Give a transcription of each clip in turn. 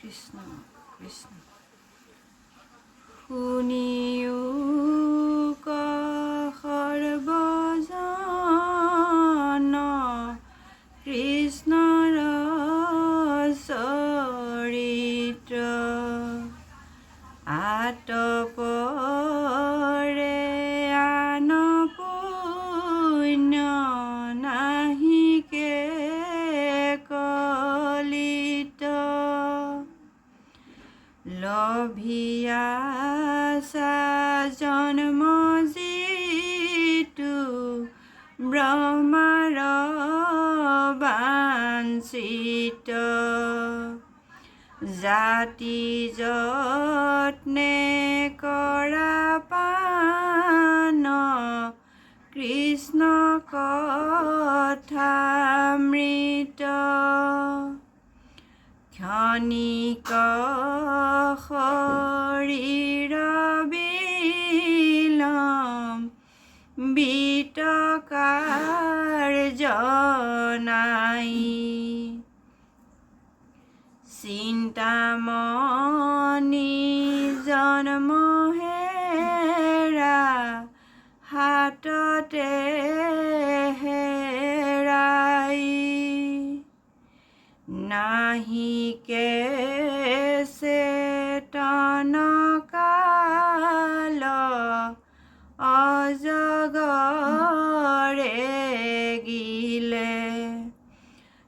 কৃষ্ণ কৃষ্ণ শুনিও সৰ্বজন কৃষ্ণৰ চৰিত্ৰ আতপৰে আন পুণ্য নাহিকে কলিত লভিয়াছা জন্ম যিটো ব্ৰহ্মাৰ বাঞ্ছিত জাতি যত্নে কৰা পান কৃষ্ণ কথামৃত ক্ষণিক শৰীৰ বিলম বিতকাৰ জনাই চিন্তামণি জন্ম হেৰা হাততে হেৰাই নাহিকে চেতন কাল অজগৰে গিলে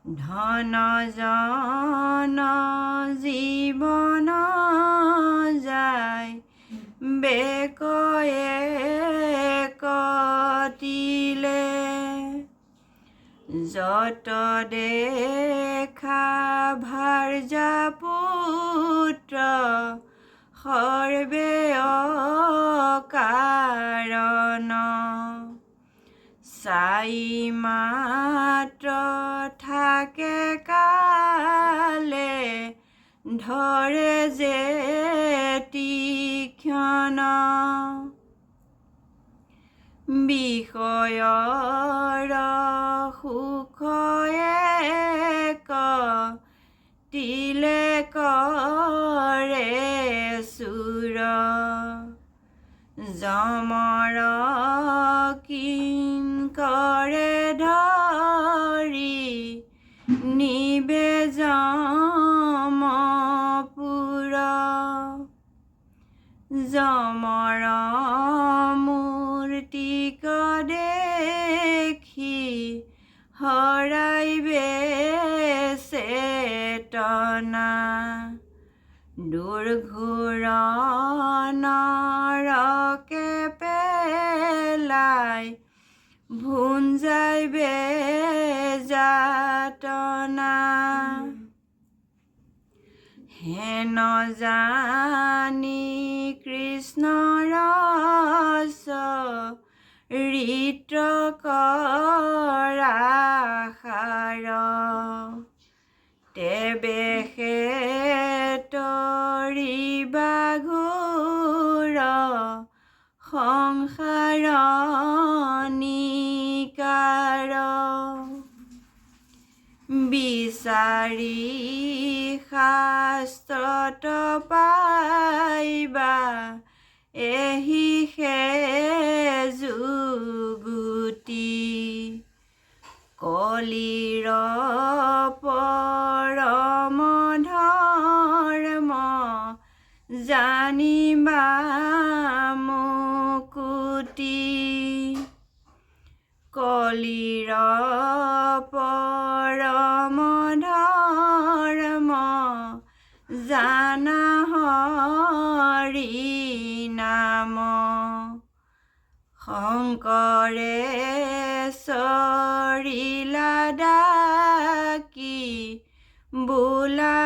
ধন জন জীৱন যায় বেকয়ে কটিলে যত দেখা ভাৰ্যা পুত্ৰ সৰ্বে অকাৰণ চাই মাত্ৰ থাকে কালে ধৰে যে তীক্ষ্ণ বিষয়ৰ সুখ এক তিলে কৰে চুৰ যমৰ কিংকৰে ধৰি নিবে যমপুৰ যমৰ মূৰ্তিক দেখি হৰাইবে চেতনা দুৰ্ঘোৰ নৰকে পেলাই ভুঞ্জাইবে যাতনা হেন জানি কৃষ্ণৰ চৰিত্ৰ কৰা সাৰ তেবে তৰিবা ঘোৰ সংসাৰ নিকাৰ বিচাৰি শাস্ত্ৰত পাইবা এহিহে যুগুতি কলিৰ পৰম ধৰ্ম জানিবা মুকুতি কলিৰ পৰম ধৰ্ম জানা হৰি নাম শংকৰে চৰিলা ডাকি বোলা